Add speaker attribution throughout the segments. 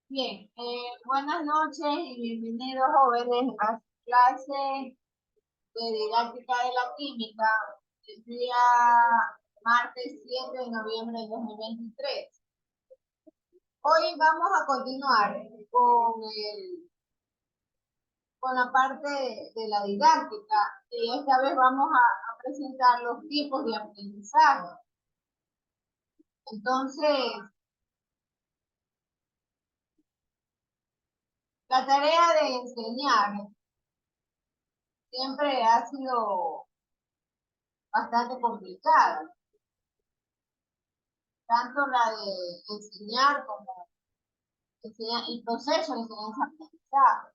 Speaker 1: Bien, buenas noches y bienvenidos jóvenes a su clase de didáctica de la química el día martes 7 de noviembre de 2023. Hoy vamos a continuar con la parte de la didáctica y esta vez vamos a presentar los tipos de aprendizaje. Entonces, la tarea de enseñar siempre ha sido bastante complicada, tanto la de enseñar como el proceso de enseñanza-aprendizaje.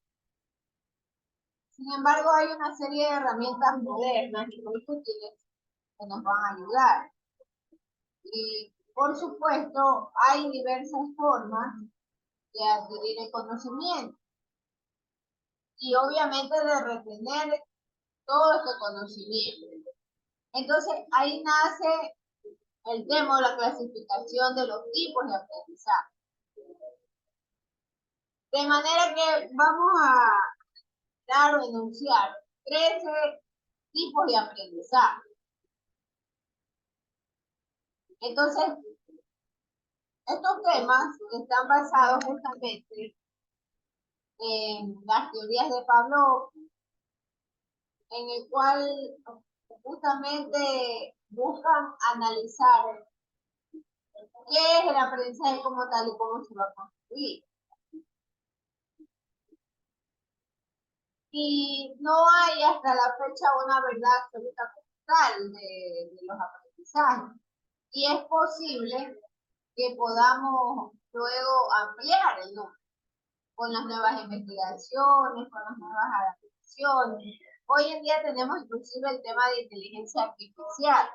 Speaker 1: Sin embargo, hay una serie de herramientas modernas y muy útiles que nos van a ayudar. Y, por supuesto, hay diversas formas de adquirir el conocimiento y obviamente de retener todo este conocimiento. Entonces, ahí nace el tema de la clasificación de los tipos de aprendizaje. De manera que vamos a dar o enunciar 13 tipos de aprendizaje. Entonces, estos temas están basados justamente en las teorías de Pavlov, en el cual justamente buscan analizar qué es el aprendizaje como tal y cómo se va a construir. Y no hay hasta la fecha una verdad absoluta total de los aprendizajes. Y es posible que podamos luego ampliar el número con las nuevas investigaciones, con las nuevas adaptaciones. Hoy en día tenemos inclusive el tema de inteligencia artificial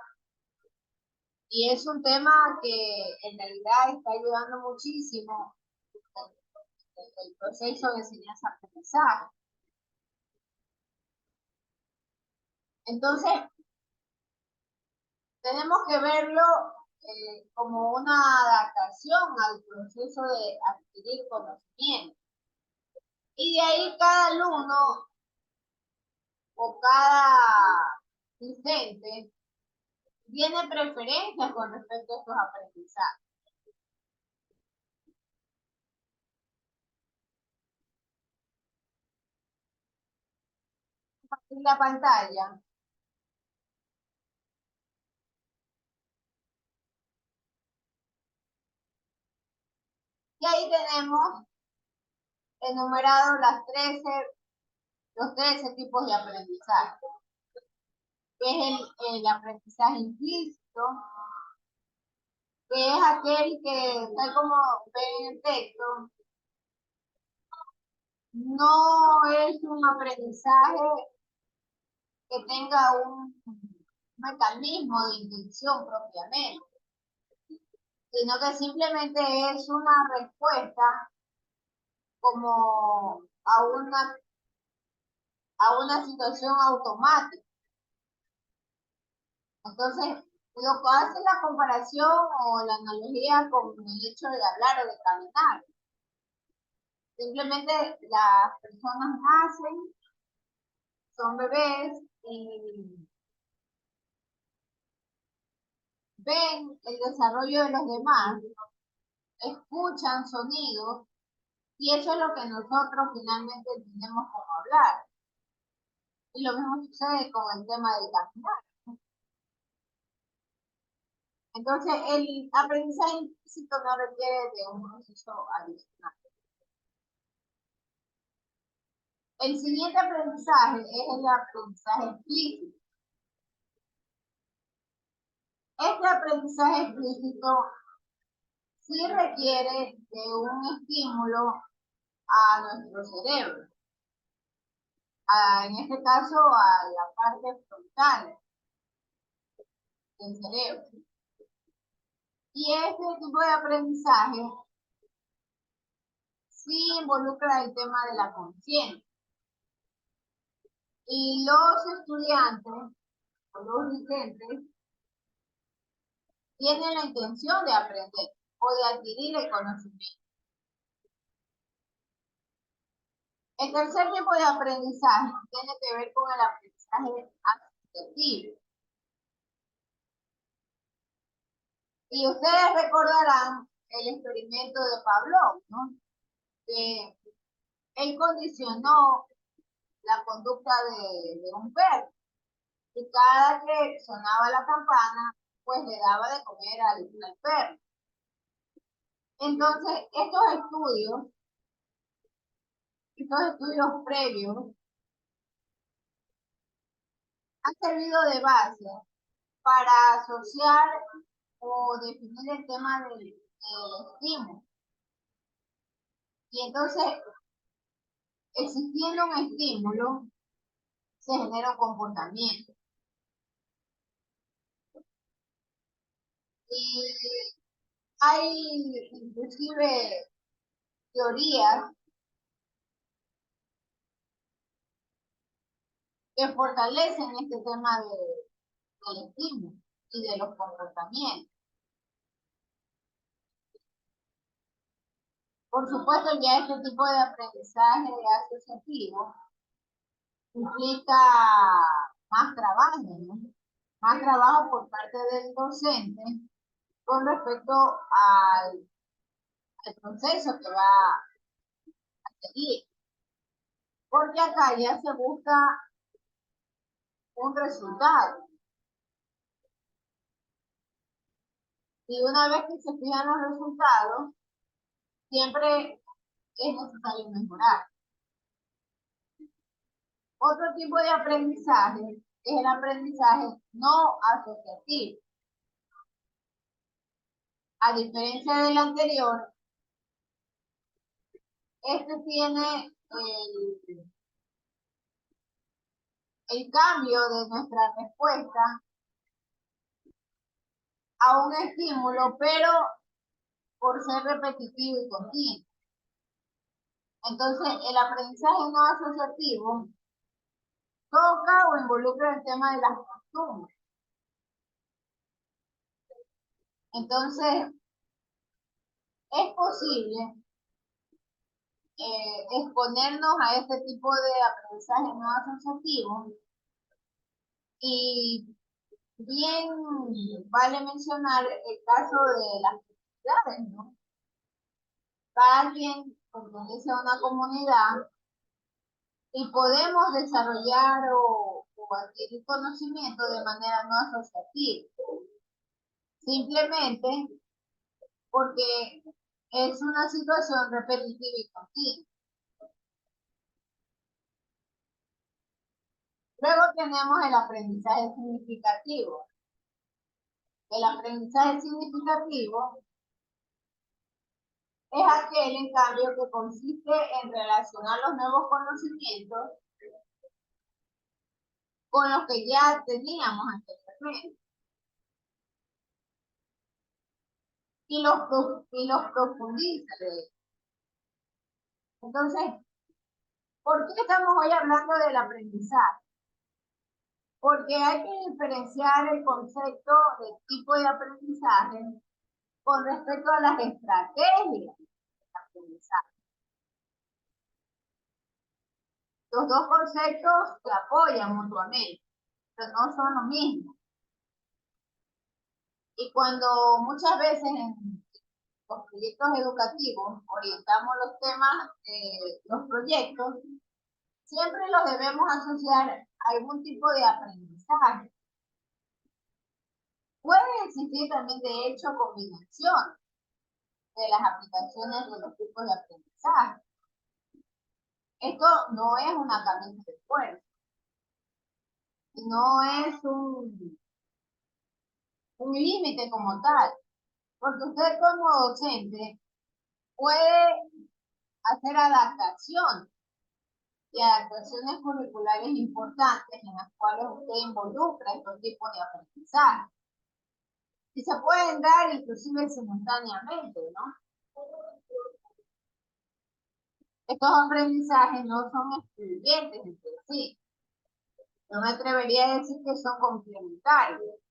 Speaker 1: y es un tema que en realidad está ayudando muchísimo el proceso de enseñanza-aprendizaje. Entonces, tenemos que verlo como una adaptación al proceso de adquirir conocimiento. Y de ahí cada alumno o cada docente tiene preferencias con respecto a estos aprendizajes. En la pantalla. Y ahí tenemos enumerados los 13 tipos de aprendizaje, que es el aprendizaje implícito, que es aquel que, tal como ven en el texto, no es un aprendizaje que tenga un mecanismo de inducción propiamente, sino que simplemente es una respuesta como a una situación automática. Entonces, lo que hace la comparación o la analogía con el hecho de hablar o de caminar. Simplemente las personas nacen, son bebés y ven el desarrollo de los demás, escuchan sonidos y eso es lo que nosotros finalmente entendemos como hablar. Y lo mismo sucede con el tema del caminar. Entonces, el aprendizaje implícito no requiere de un proceso adicional. El siguiente aprendizaje es el aprendizaje explícito. Este aprendizaje explícito sí requiere de un estímulo a nuestro cerebro, en este caso a la parte frontal del cerebro. Y este tipo de aprendizaje sí involucra el tema de la conciencia. Y los estudiantes o los docentes tienen la intención de aprender o de adquirir el conocimiento. El tercer tipo de aprendizaje tiene que ver con el aprendizaje asociativo. Y ustedes recordarán el experimento de Pavlov, ¿no? Que él condicionó la conducta de un perro. Y cada que sonaba la campana, pues le daba de comer al perro. Entonces, estos estudios previos han servido de base para asociar o definir el tema del estímulo. Y entonces, existiendo un estímulo, se genera un comportamiento. Y hay inclusive teorías que fortalecen este tema del estímulo y de los comportamientos. Por supuesto, ya este tipo de aprendizaje asociativo implica más trabajo, ¿no? Más trabajo por parte del docente con respecto al proceso que va a seguir. Porque acá ya se busca un resultado. Y una vez que se fijan los resultados, siempre es necesario mejorar. Otro tipo de aprendizaje es el aprendizaje no asociativo. A diferencia del anterior, este tiene el cambio de nuestra respuesta a un estímulo, pero por ser repetitivo y continuo. Entonces, el aprendizaje no asociativo toca o involucra el tema de las costumbres. Entonces, es posible exponernos a este tipo de aprendizaje no asociativo y bien vale mencionar el caso de las comunidades, ¿no? Cada quien pertenece a una comunidad y podemos desarrollar o adquirir conocimiento de manera no asociativa. Simplemente porque es una situación repetitiva y continua. Luego tenemos el aprendizaje significativo. El aprendizaje significativo es aquel, en cambio, que consiste en relacionar los nuevos conocimientos con los que ya teníamos anteriormente y los profundiza. Entonces, ¿por qué estamos hoy hablando del aprendizaje? Porque hay que diferenciar el concepto de tipo de aprendizaje con respecto a las estrategias de aprendizaje. Los dos conceptos se apoyan mutuamente, pero no son lo mismo. Y cuando muchas veces en los proyectos educativos orientamos los temas, los proyectos, siempre los debemos asociar a algún tipo de aprendizaje. Puede existir también, de hecho, combinación de las aplicaciones de los tipos de aprendizaje. Esto no es una camisa de fuerza, no es un límite como tal, porque usted como docente puede hacer adaptación y adaptaciones curriculares importantes en las cuales usted involucra estos tipos de aprendizaje. Y se pueden dar inclusive simultáneamente, ¿no? Estos aprendizajes no son excluyentes entre sí. No me atrevería a decir que son complementarios.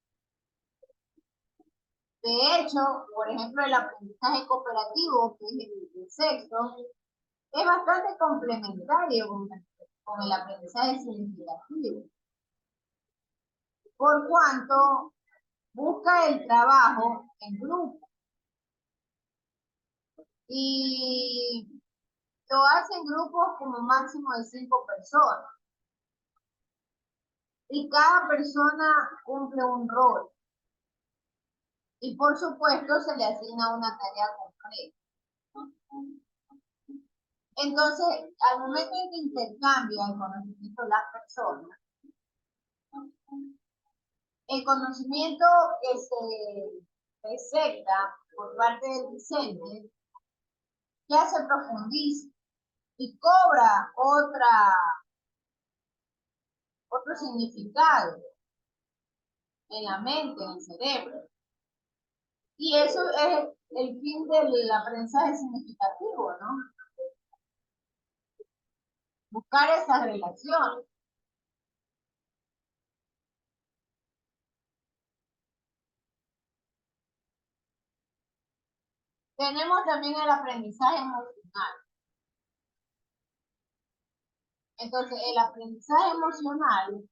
Speaker 1: De hecho, por ejemplo, el aprendizaje cooperativo, que es el sexto, es bastante complementario con el aprendizaje significativo, por cuanto busca el trabajo en grupo y lo hace en grupos como máximo de 5 personas y cada persona cumple un rol y por supuesto se le asigna una tarea concreta. Entonces, al momento en que intercambia el conocimiento de las personas, el conocimiento que se presenta por parte del docente ya se profundiza y cobra otro significado en la mente, en el cerebro. Y eso es el fin del aprendizaje significativo, ¿no? Buscar esa relación. Tenemos también el aprendizaje emocional. Entonces, el aprendizaje emocional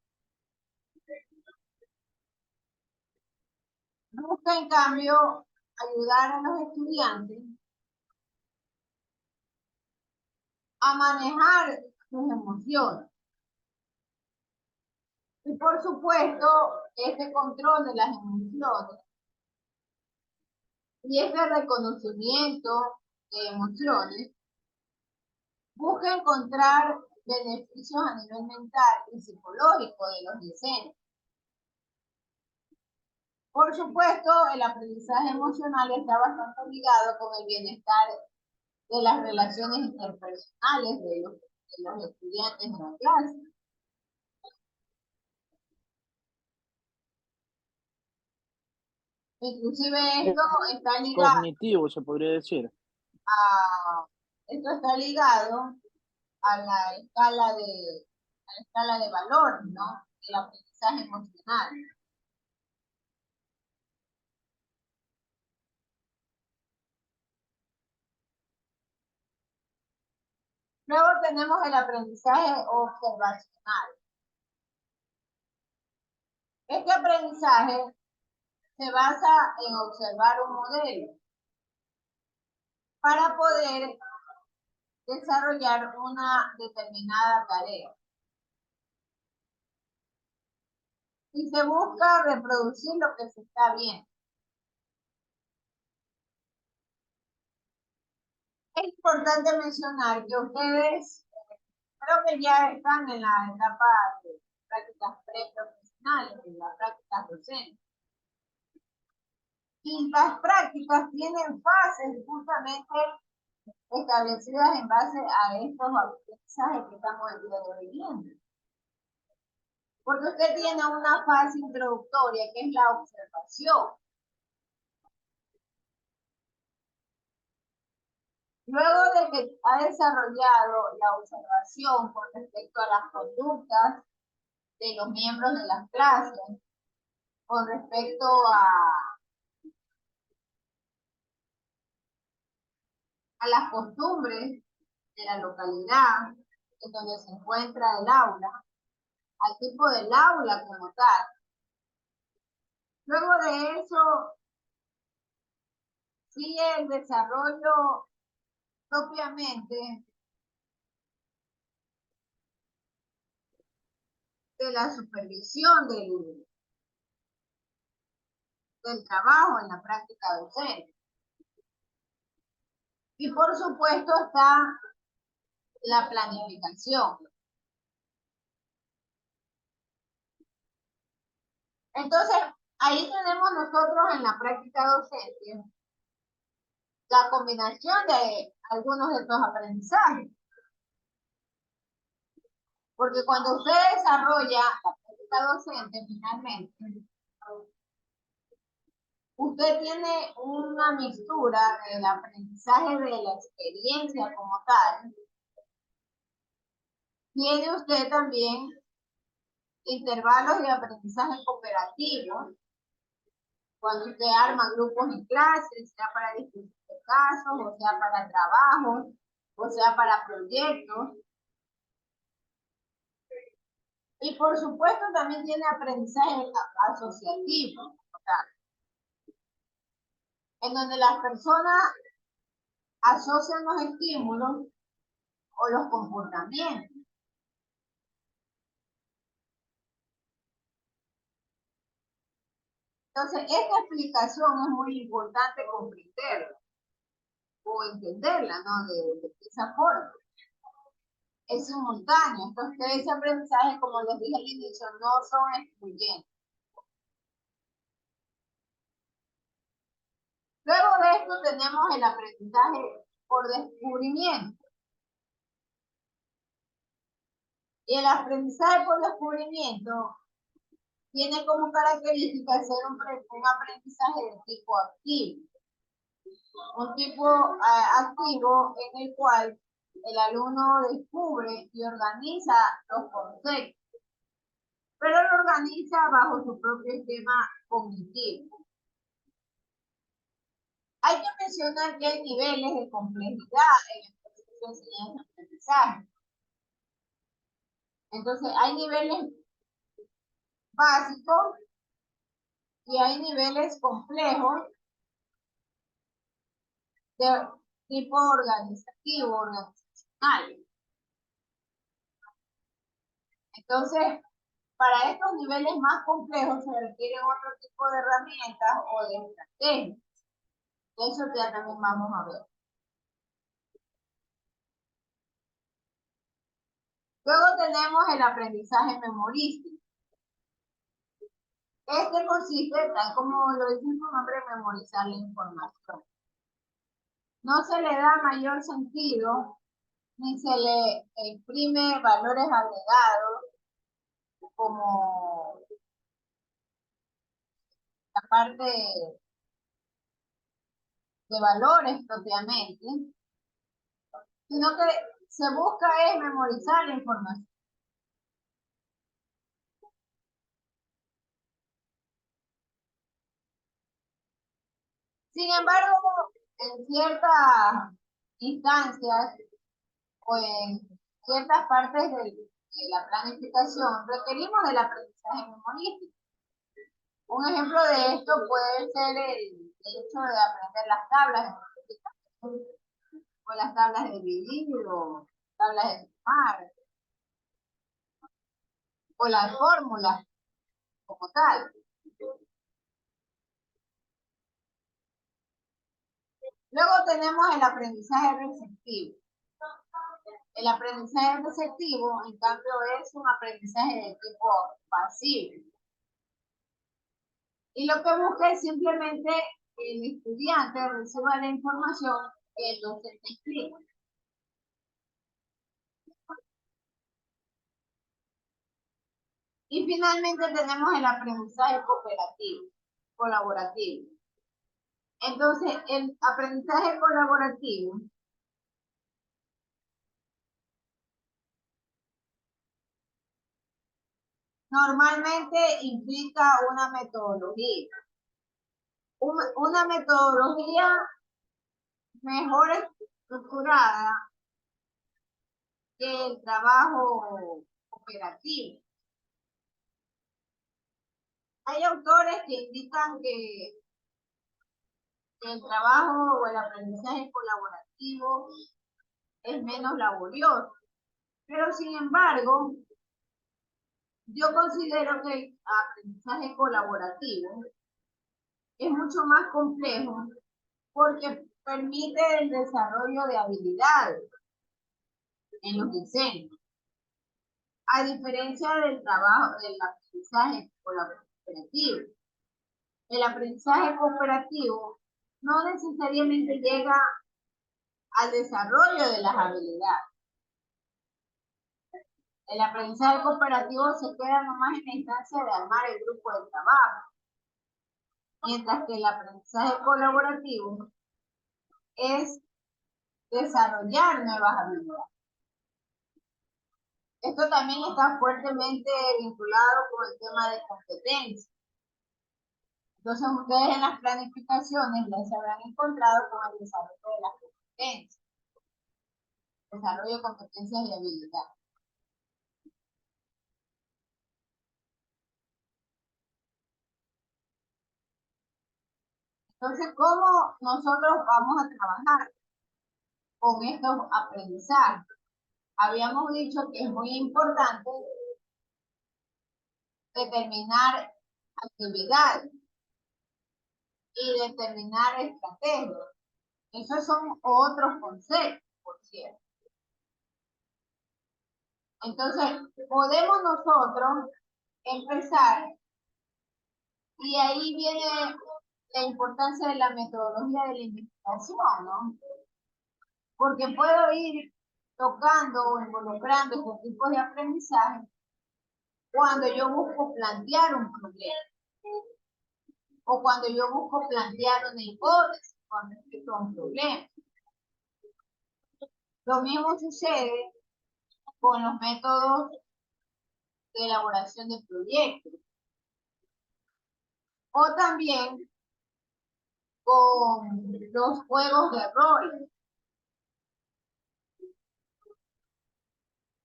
Speaker 1: busca, en cambio, ayudar a los estudiantes a manejar sus emociones. Y por supuesto, este control de las emociones y este reconocimiento de emociones busca encontrar beneficios a nivel mental y psicológico de los docentes. Por supuesto, el aprendizaje emocional está bastante ligado con el bienestar de las relaciones interpersonales de los estudiantes en la clase. Inclusive esto está ligado
Speaker 2: cognitivo, se podría decir.
Speaker 1: Esto está ligado a la escala de valor, ¿no? El aprendizaje emocional. Luego tenemos el aprendizaje observacional. Este aprendizaje se basa en observar un modelo para poder desarrollar una determinada tarea. Y se busca reproducir lo que se está viendo. Es importante mencionar que ustedes creo que ya están en la etapa de prácticas preprofesionales, en las prácticas docentes. Y las prácticas tienen fases justamente establecidas en base a estos aprendizajes que estamos viendo. Porque usted tiene una fase introductoria que es la observación. Luego de que ha desarrollado la observación con respecto a las conductas de los miembros de las clases, con respecto a las costumbres de la localidad en donde se encuentra el aula, al tipo del aula como tal. Luego de eso sigue el desarrollo propiamente de la supervisión del trabajo en la práctica docente. Y por supuesto está la planificación. Entonces, ahí tenemos nosotros en la práctica docente la combinación de algunos de estos aprendizajes. Porque cuando usted desarrolla la práctica docente, finalmente, usted tiene una mixtura del aprendizaje de la experiencia como tal. Tiene usted también intervalos de aprendizaje cooperativo, cuando usted arma grupos en clases, sea para discutir casos o sea para trabajos, o sea, para proyectos. Y por supuesto también tiene aprendizaje asociativo, o sea, en donde las personas asocian los estímulos o los comportamientos. Entonces, esta explicación es muy importante comprenderla o entenderla, ¿no? De esa forma. Es simultáneo. Entonces, ese aprendizaje, como les dije al inicio, no son excluyentes. Luego de esto tenemos el aprendizaje por descubrimiento. Y el aprendizaje por descubrimiento tiene como característica ser un aprendizaje de tipo activo. Un tipo activo en el cual el alumno descubre y organiza los conceptos, pero lo organiza bajo su propio esquema cognitivo. Hay que mencionar que hay niveles de complejidad en el proceso de enseñanza-aprendizaje. Entonces, hay niveles básicos y hay niveles complejos de tipo organizativo, organizacional. Entonces, para estos niveles más complejos se requieren otro tipo de herramientas o de estrategias. Eso ya también vamos a ver. Luego tenemos el aprendizaje memorístico. Este consiste, tal como lo dice su nombre, en memorizar la información. No se le da mayor sentido ni se le imprime valores agregados como la parte de valores propiamente, sino que se busca es memorizar la información. Sin embargo, en ciertas instancias o en ciertas partes de la planificación requerimos del aprendizaje memorístico. Un ejemplo de esto puede ser el hecho de aprender las tablas de multiplicación, o las tablas de dividir, o tablas de sumar, o las fórmulas como tal. Luego tenemos el aprendizaje receptivo. El aprendizaje receptivo, en cambio, es un aprendizaje de tipo pasivo. Y lo que busca es simplemente que el estudiante reciba la información que el docente explica. Y finalmente tenemos el aprendizaje cooperativo, colaborativo. Entonces, el aprendizaje colaborativo normalmente implica una metodología. Una metodología mejor estructurada que el trabajo cooperativo. Hay autores que indican que el trabajo o el aprendizaje colaborativo es menos laborioso, pero sin embargo, yo considero que el aprendizaje colaborativo es mucho más complejo porque permite el desarrollo de habilidades en los diseños, a diferencia del trabajo del aprendizaje cooperativo. El aprendizaje cooperativo no necesariamente llega al desarrollo de las habilidades. El aprendizaje cooperativo se queda nomás en la instancia de armar el grupo de trabajo, mientras que el aprendizaje colaborativo es desarrollar nuevas habilidades. Esto también está fuertemente vinculado con el tema de competencia. Entonces, ustedes en las planificaciones ya se habrán encontrado con el desarrollo de las competencias. desarrollo de competencias y habilidades. Entonces, ¿cómo nosotros vamos a trabajar con estos aprendizajes? Habíamos dicho que es muy importante determinar actividades y determinar estrategias. Esos son otros conceptos, por cierto. Entonces, podemos nosotros empezar, y ahí viene la importancia de la metodología de la investigación, ¿no? Porque puedo ir tocando o involucrando estos tipos de aprendizaje cuando yo busco plantear un problema o cuando yo busco plantear una hipótesis con respecto a un problema. Lo mismo sucede con los métodos de elaboración de proyectos o también con los juegos de rol.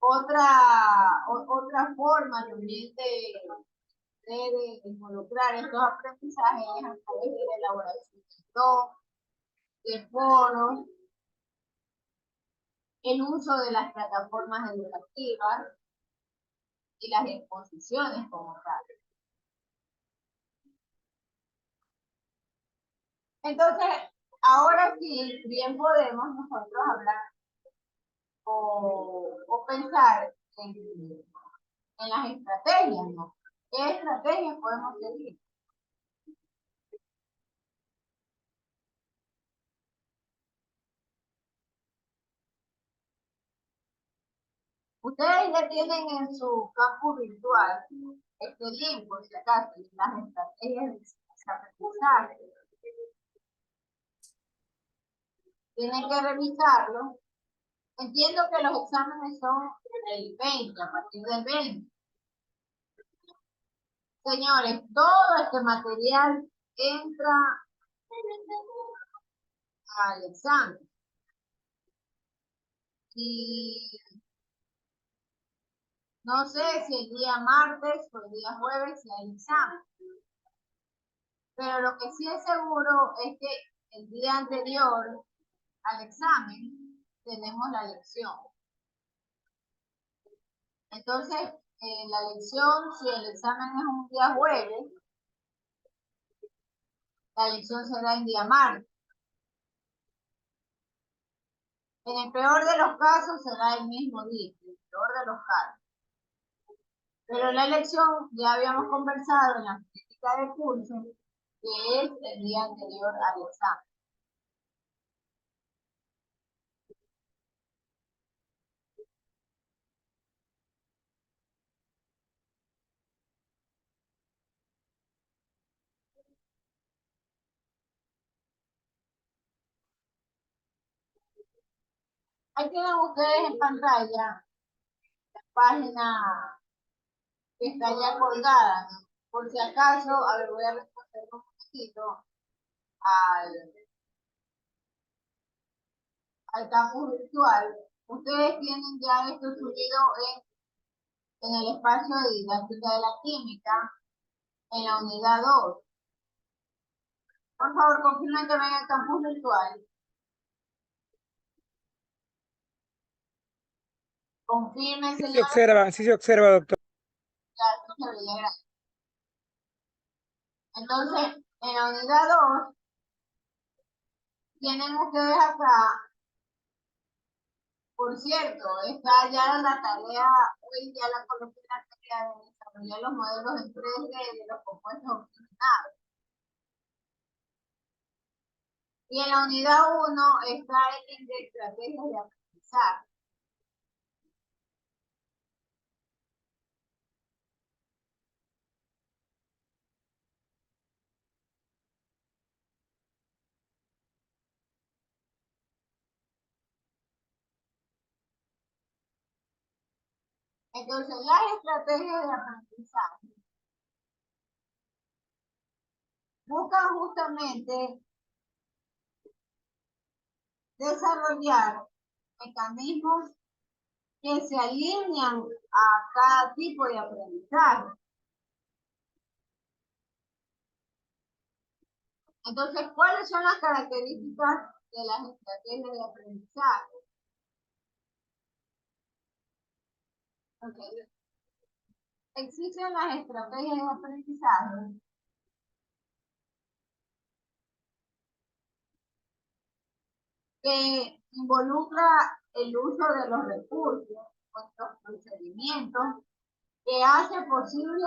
Speaker 1: Otra forma también de involucrar estos aprendizajes es a través de la elaboración de foros, el uso de las plataformas educativas y las exposiciones como tal. Entonces, ahora sí, bien podemos nosotros hablar o pensar en las estrategias, ¿no? ¿Qué estrategias podemos seguir? Ustedes ya tienen en su campus virtual este link, por si acaso, las estrategias de aprendizaje. Tienen que revisarlo. Entiendo que los exámenes son el 20, a partir del 20. Señores, todo este material entra al examen. Y no sé si el día martes o el día jueves si hay examen. Pero lo que sí es seguro es que el día anterior al examen tenemos la lección. Entonces, la lección, si el examen es un día jueves, la lección será el día martes. En el peor de los casos será el mismo día, en el peor de los casos. Pero la elección ya habíamos conversado en la crítica de curso, que es el día anterior al examen. Ahí tienen ustedes en pantalla la página que está ya colgada, ¿no? Por si acaso, a ver, voy a responder un poquitito al, al campus virtual. Ustedes tienen ya esto subido en el espacio de didáctica de la química, en la unidad 2. Por favor, confirmen que ven el campus virtual. Confirmen,
Speaker 2: Sí se
Speaker 1: señores.
Speaker 2: observa, sí se observa, doctor.
Speaker 1: Ya, esto se veía grande. Entonces, en la unidad 2, tienen ustedes acá, por cierto, está ya la tarea, hoy ya la coloqué la tarea de desarrollar los modelos en 3D de los compuestos oxigenados. Y en la unidad 1 está el link de estrategias de aprendizaje. Entonces, las estrategias de aprendizaje buscan justamente desarrollar mecanismos que se alinean a cada tipo de aprendizaje. Entonces, ¿cuáles son las características de las estrategias de aprendizaje? Okay. Existen las estrategias de aprendizaje que involucra el uso de los recursos, los procedimientos, que hace posible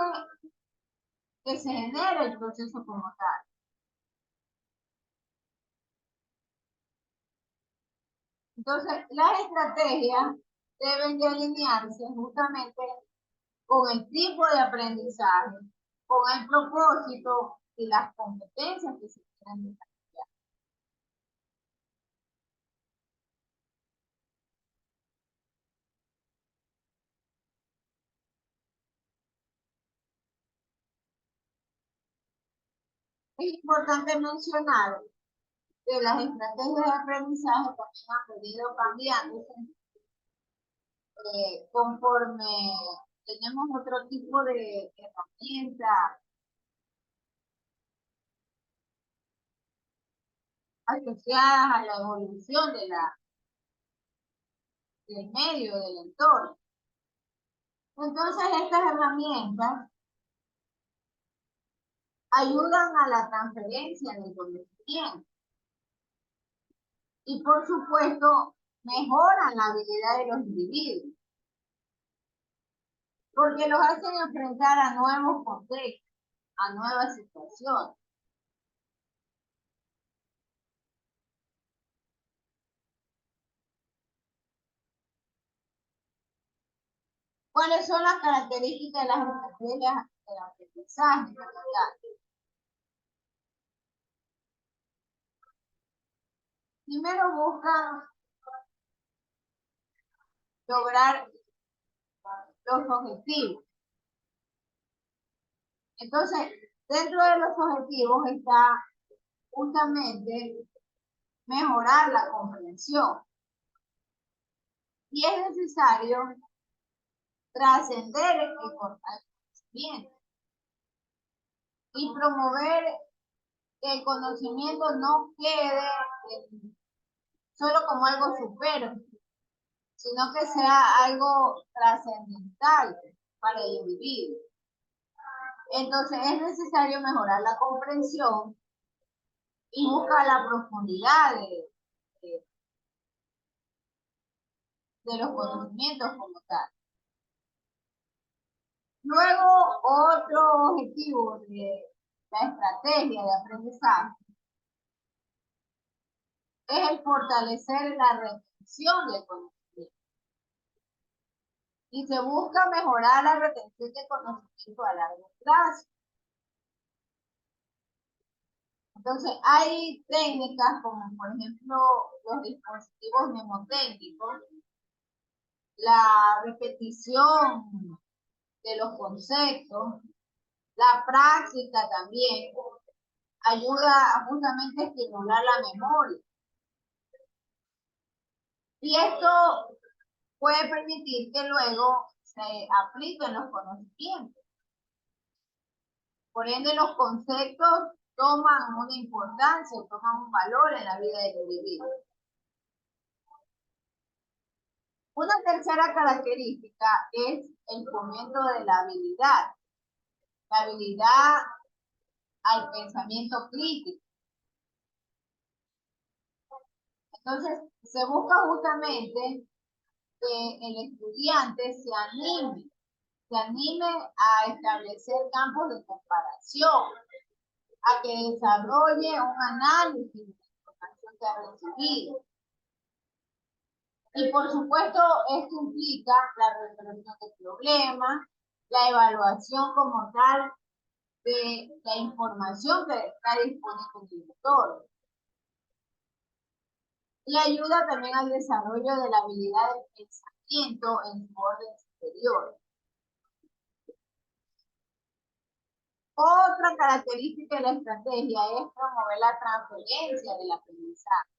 Speaker 1: que se genere el proceso como tal. Entonces, las estrategias deben de alinearse justamente con el tipo de aprendizaje, con el propósito y las competencias que se quieren desarrollar. Es importante mencionar que las estrategias de aprendizaje también han venido cambiando conforme tenemos otro tipo de herramientas asociadas a la evolución del medio, del entorno. Entonces, estas herramientas ayudan a la transferencia del conocimiento y, por supuesto, mejoran la habilidad de los individuos, porque los hacen enfrentar a nuevos contextos, a nuevas situaciones. ¿Cuáles son las características de las estrategias del aprendizaje? Primero buscan lograr los objetivos. Entonces, dentro de los objetivos está justamente mejorar la comprensión. Y es necesario trascender el conocimiento y promover que el conocimiento no quede solo como algo superfluo, sino que sea algo trascendental para el individuo. Entonces es necesario mejorar la comprensión y buscar la profundidad de los conocimientos como tal. Luego, otro objetivo de la estrategia de aprendizaje es el fortalecer la retención del conocimiento. Y se busca mejorar la retención de conocimiento a largo plazo. Entonces, hay técnicas como, por ejemplo, los dispositivos mnemotécnicos, la repetición de los conceptos, la práctica también ayuda justamente a estimular la memoria. Y esto puede permitir que luego se apliquen los conocimientos. Por ende, los conceptos toman una importancia, toman un valor en la vida del individuo. Una tercera característica es el fomento de la habilidad al pensamiento crítico. Entonces, se busca justamente que el estudiante se anime a establecer campos de comparación, a que desarrolle un análisis de la información que ha recibido. Y por supuesto, esto implica la resolución de problemas, la evaluación como tal de la información que está disponible en el entorno. Y ayuda también al desarrollo de la habilidad del pensamiento en su orden superior. Otra característica de la estrategia es promover la transferencia del aprendizaje.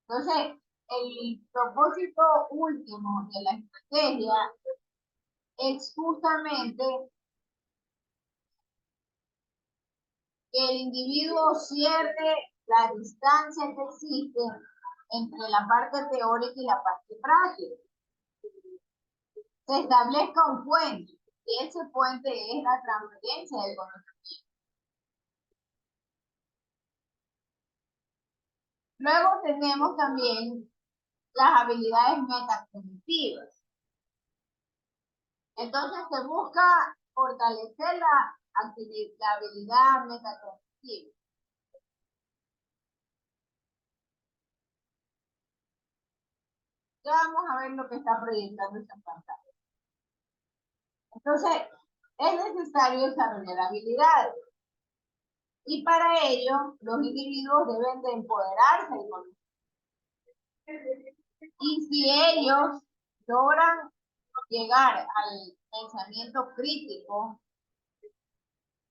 Speaker 1: Entonces, el propósito último de la estrategia es justamente que el individuo cierre la distancia que existe entre la parte teórica y la parte práctica. Se establezca un puente, y ese puente es la transferencia del conocimiento. Luego tenemos también las habilidades metacognitivas. Entonces se busca fortalecer la habilidad metacognitiva. Ya vamos a ver lo que está proyectando esta pantalla. Entonces, es necesario desarrollar habilidades. Y para ello, los individuos deben de empoderarse del conocimiento. Y si ellos logran llegar al pensamiento crítico,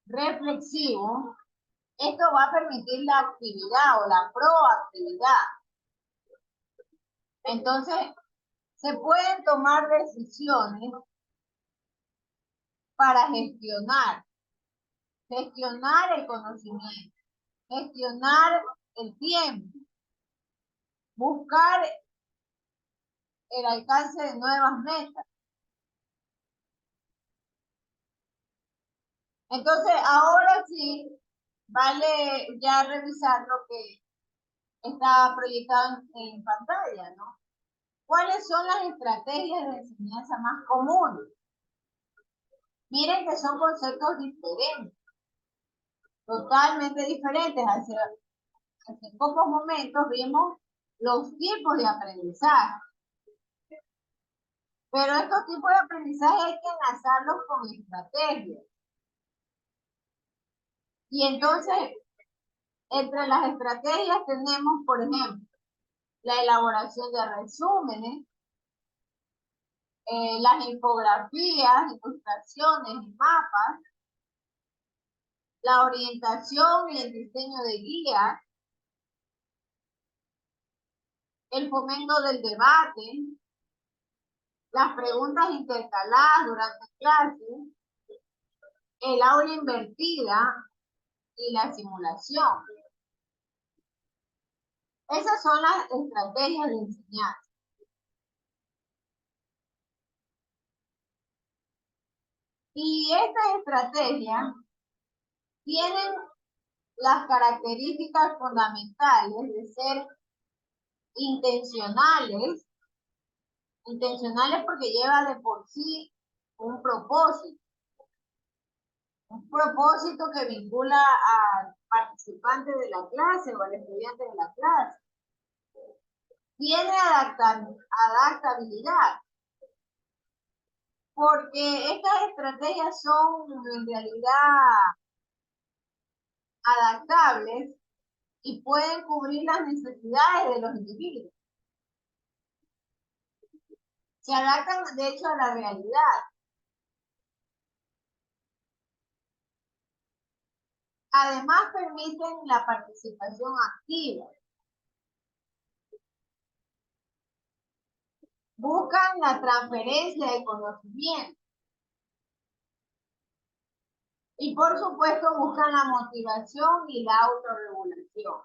Speaker 1: reflexivo, esto va a permitir la actividad o la proactividad. Entonces, se pueden tomar decisiones para gestionar el conocimiento, gestionar el tiempo, buscar el alcance de nuevas metas. Entonces, ahora sí, vale ya revisar lo que está proyectado en pantalla, ¿no? ¿Cuáles son las estrategias de enseñanza más comunes? Miren que son conceptos diferentes, totalmente diferentes. Hace pocos momentos vimos los tipos de aprendizaje. Pero estos tipos de aprendizaje hay que enlazarlos con estrategias. Y entonces, entre las estrategias tenemos, por ejemplo, la elaboración de resúmenes, las infografías, ilustraciones y mapas, la orientación y el diseño de guías, el fomento del debate, las preguntas intercaladas durante clases, el aula invertida y la simulación. Esas son las estrategias de enseñanza. Y estas estrategias tienen las características fundamentales de ser intencionales porque lleva de por sí un propósito que vincula al participante de la clase o al estudiante de la clase. Tiene adaptabilidad, porque estas estrategias son en realidad adaptables y pueden cubrir las necesidades de los individuos. Se adaptan, de hecho, a la realidad. Además, permiten la participación activa. Buscan la transferencia de conocimiento. Y por supuesto, buscan la motivación y la autorregulación.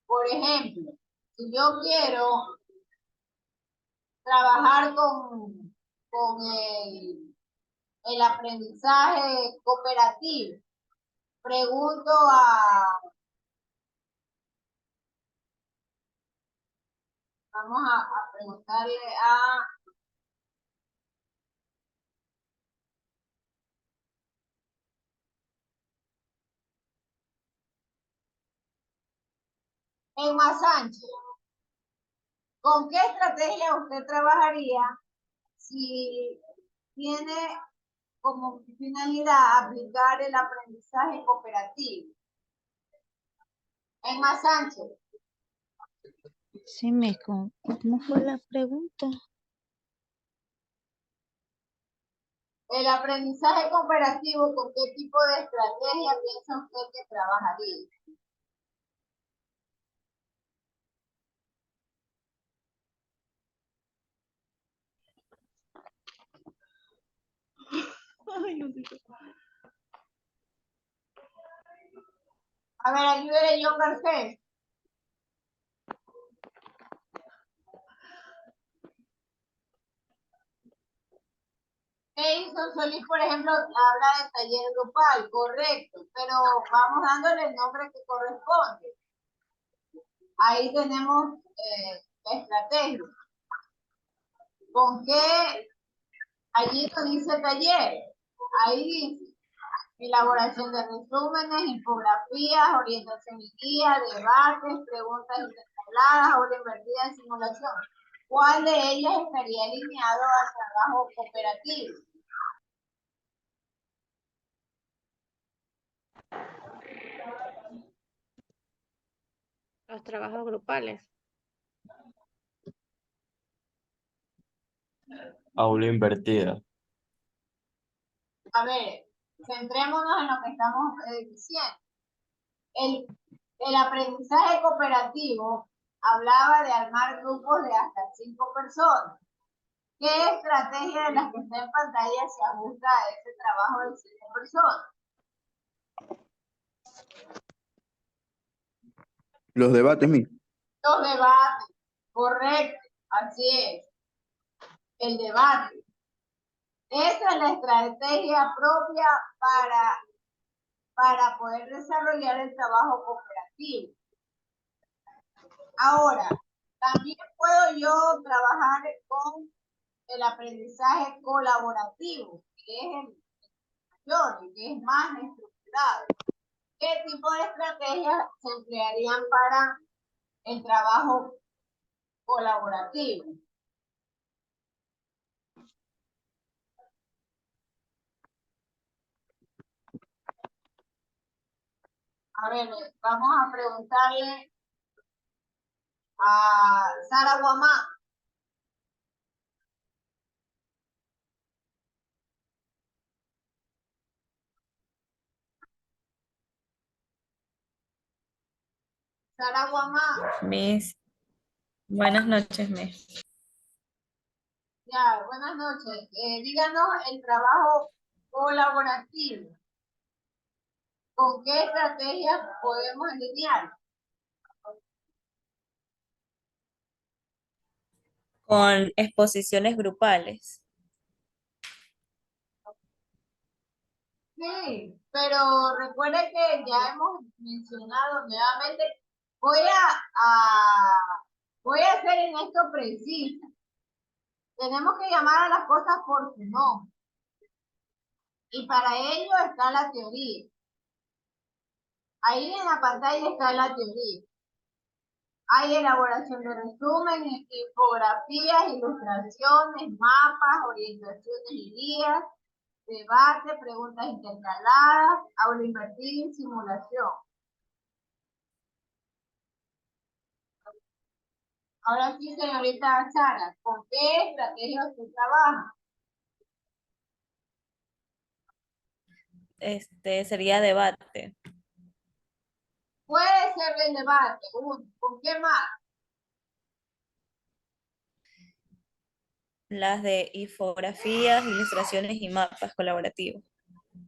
Speaker 1: Por ejemplo, si yo quiero trabajar con el aprendizaje cooperativo, pregunto vamos a preguntarle Emma Sánchez, ¿con qué estrategia usted trabajaría si tiene como finalidad aplicar el aprendizaje cooperativo? Emma Sánchez.
Speaker 2: Sí, ¿cómo fue la pregunta?
Speaker 1: El aprendizaje cooperativo, ¿con qué tipo de estrategia piensa usted que trabajaría?
Speaker 2: Ay, no sé.
Speaker 1: A ver, ayúdele John Garcés. Edison Solís, por ejemplo, habla de taller grupal, correcto, pero vamos dándole el nombre que corresponde. Ahí tenemos la estrategia. ¿Con qué? Allí no dice taller. Ahí dice elaboración de resúmenes, infografías, orientación y guía, debates, preguntas intercaladas, aula invertida en simulación. ¿Cuál de ellas estaría alineado al trabajo cooperativo?
Speaker 3: Los trabajos grupales.
Speaker 4: Aula invertida.
Speaker 1: A ver, centrémonos en lo que estamos diciendo. El aprendizaje cooperativo hablaba de armar grupos de hasta 5 personas. ¿Qué estrategia de las que está en pantalla se ajusta a ese trabajo de 5 personas?
Speaker 5: Los debates,
Speaker 1: Los debates, correcto, así es, el debate. Esa es la estrategia propia para poder desarrollar el trabajo cooperativo. Ahora, también puedo yo trabajar con el aprendizaje colaborativo, que es el mayor, que es más estructurado. ¿Qué tipo de estrategias se emplearían para el trabajo colaborativo? A ver, vamos a preguntarle a Sara Guamá. Sara Guamá,
Speaker 3: Miss, buenas noches, Miss.
Speaker 1: ya, buenas noches. Díganos el trabajo colaborativo. ¿Con qué estrategias podemos alinear?
Speaker 3: Con exposiciones grupales.
Speaker 1: Sí, pero recuerde que ya hemos mencionado nuevamente, voy voy a hacer en esto preciso. Tenemos que llamar a las cosas por su nombre. Y para ello está la teoría. Ahí en la pantalla está la teoría. Hay elaboración de resumen, infografías, ilustraciones, mapas, orientaciones y guías, debate, preguntas intercaladas, aula invertida y simulación. Ahora sí, señorita Sara, ¿con qué estrategia usted trabaja?
Speaker 3: Sería debate.
Speaker 1: Puede ser el debate, ¿con qué más?
Speaker 3: Las de infografías, ilustraciones y mapas colaborativos.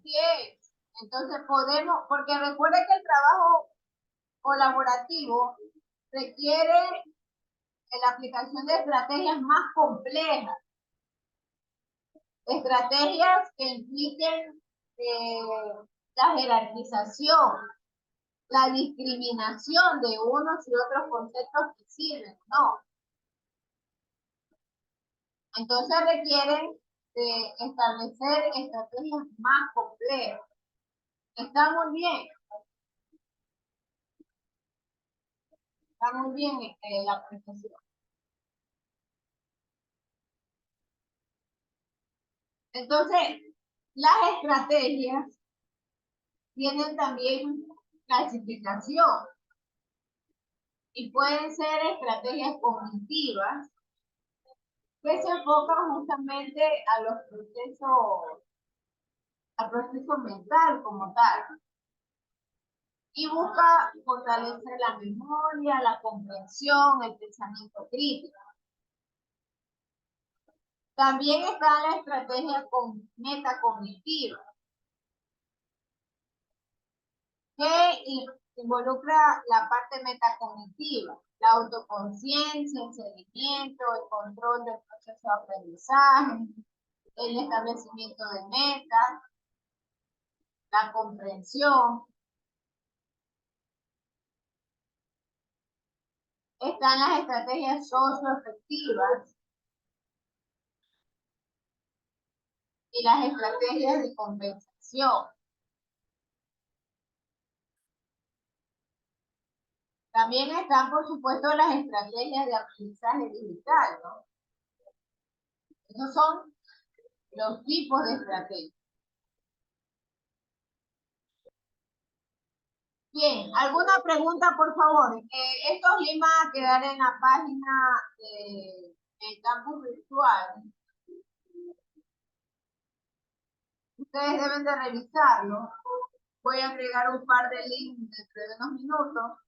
Speaker 1: Sí es. Entonces podemos, porque recuerde que el trabajo colaborativo requiere la aplicación de estrategias más complejas, estrategias que impliquen la jerarquización, la discriminación de unos y otros conceptos que sirven, ¿no? Entonces requieren de establecer estrategias más complejas. Está muy bien, está muy bien la presentación. Entonces, las estrategias tienen también clasificación y pueden ser estrategias cognitivas que se enfocan justamente a los procesos al proceso mental como tal. Y busca fortalecer la memoria, la comprensión, el pensamiento crítico. También está la estrategia metacognitiva, que involucra la parte metacognitiva, la autoconciencia, el seguimiento, el control del proceso de aprendizaje, el establecimiento de metas, la comprensión. Están las estrategias socioafectivas y las estrategias de compensación. También están, por supuesto, las estrategias de aprendizaje digital, ¿no? Esos son los tipos de estrategias. Bien, ¿alguna pregunta, por favor? Estos limas van a quedar en la página del campus virtual. Ustedes deben de revisarlo. Voy a agregar un par de links dentro de unos minutos,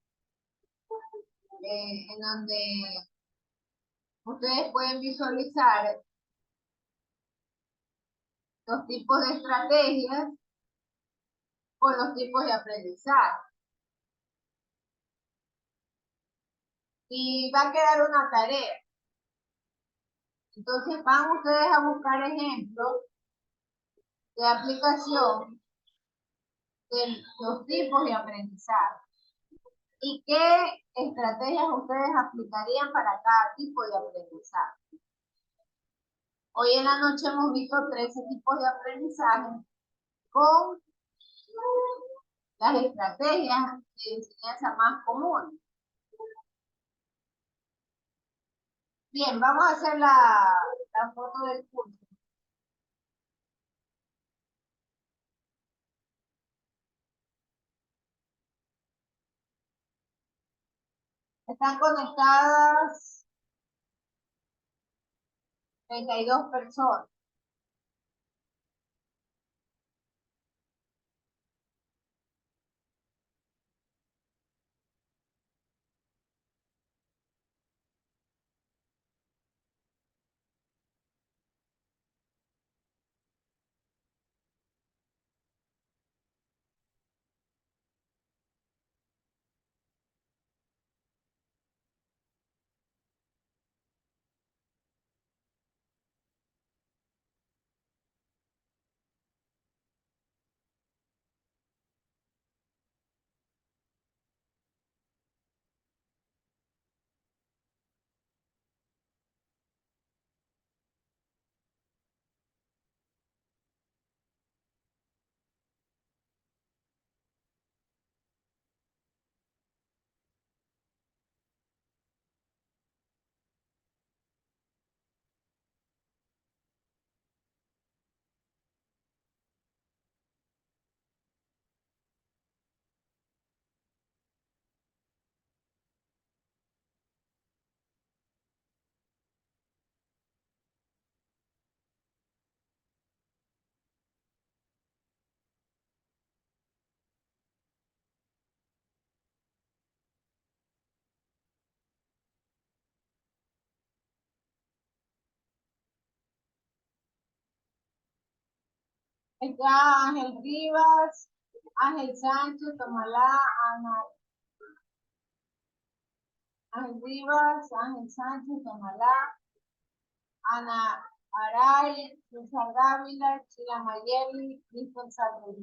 Speaker 1: en donde ustedes pueden visualizar los tipos de estrategias o los tipos de aprendizaje. Y va a quedar una tarea. Entonces van ustedes a buscar ejemplos de aplicación de los tipos de aprendizaje y qué estrategias ustedes aplicarían para cada tipo de aprendizaje. Hoy en la noche hemos visto 13 tipos de aprendizaje con las estrategias de enseñanza más comunes. Bien, vamos a hacer la foto del curso. Están conectadas 32 personas. Está Ángel Rivas, Ángel Sánchez, Tomalá, Ángel Rivas, Ángel Sánchez, Tomalá, Ana Aray, César Dávila, Chila Mayeli, Cristian Sánchez,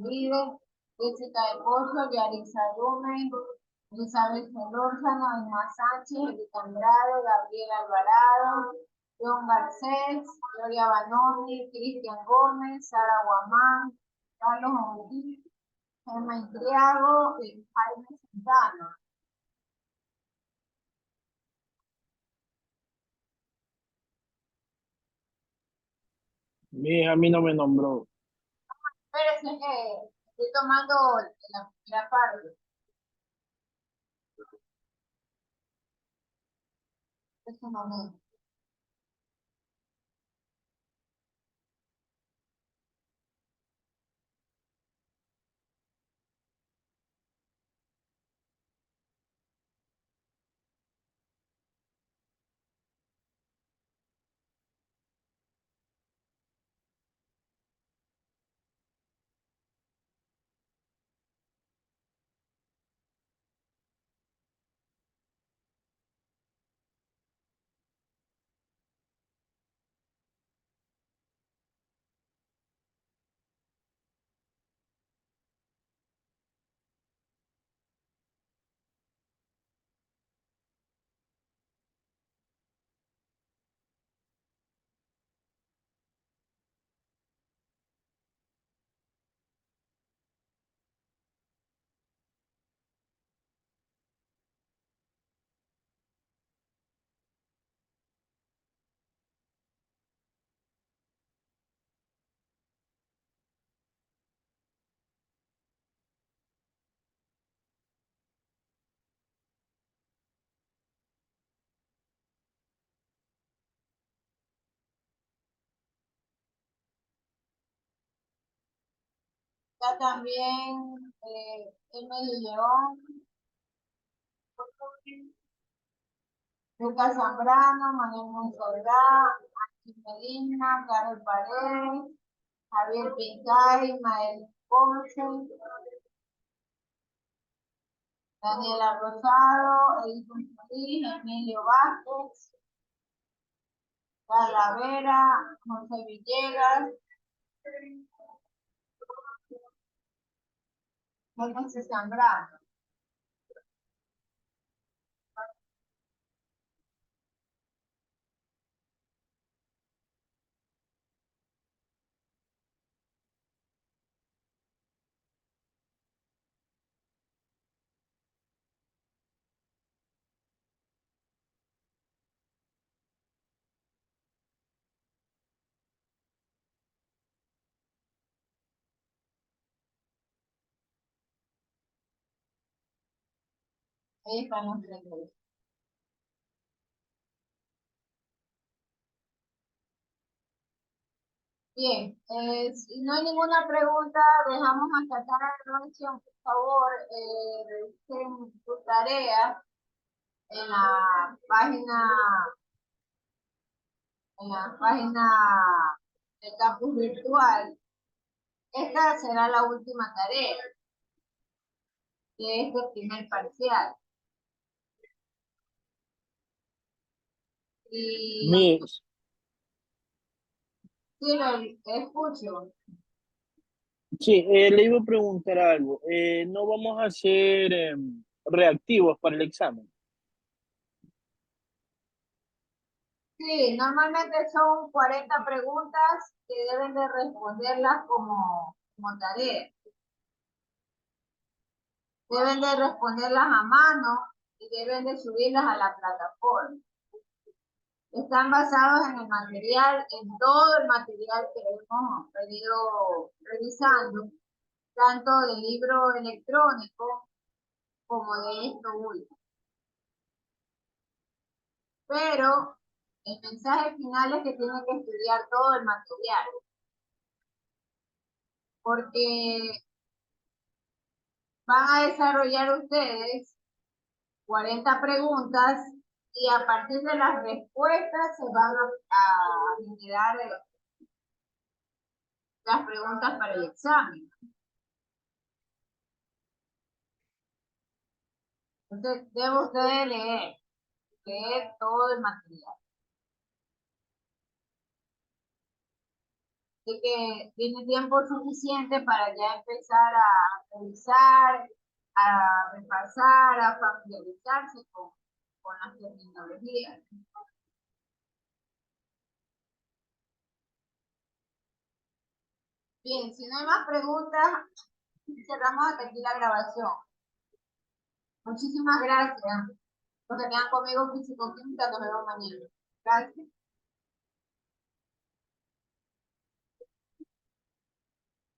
Speaker 1: Jessica de Pozo, Yarisa Gómez, Elizabeth Solórzano, Aymar Sánchez, Erika Andrade, Gabriel Alvarado, John Garcés, Gloria Banoni, Cristian Gómez, Sara Guamán, Carlos Ortiz, Gemma Intriago y Jaime Santana.
Speaker 5: A mí no me nombró.
Speaker 1: Espérense que estoy tomando la primera parte. Es un momento. Está también Emily León, Lucas Zambrano, Manuel Monsalgá, Ángel Medina, Carol Paredes, Javier Pincay, Mael Ponce, Daniela Rosado, Edison Solís, Emilio Vázquez, Carla Vera, José Villegas, José Zambrano. Ahí están los tres. Bien, si no hay ninguna pregunta, dejamos hasta acá la grabación. Por favor, revisen tu tarea en la página del campus virtual. Esta será la última tarea de este primer parcial. Y
Speaker 5: Miss,
Speaker 1: sí, lo escucho.
Speaker 5: sí, le iba a preguntar algo. ¿No vamos a hacer reactivos para el examen?
Speaker 1: Sí, normalmente son 40 preguntas que deben de responderlas como tarea. Deben de responderlas a mano y deben de subirlas a la plataforma. Están basados en el material, en todo el material que hemos venido revisando, tanto del libro electrónico como de esto último. Pero el mensaje final es que tienen que estudiar todo el material, porque van a desarrollar ustedes 40 preguntas y a partir de las respuestas se van a generar las preguntas para el examen. Entonces, debe usted leer todo el material. Así que tiene tiempo suficiente para ya empezar a revisar, a repasar, a familiarizarse con las terminologías. Bien, si no hay más preguntas, cerramos hasta aquí la grabación. Muchísimas gracias. Los que quedan conmigo físico-química, nos vemos mañana. Gracias.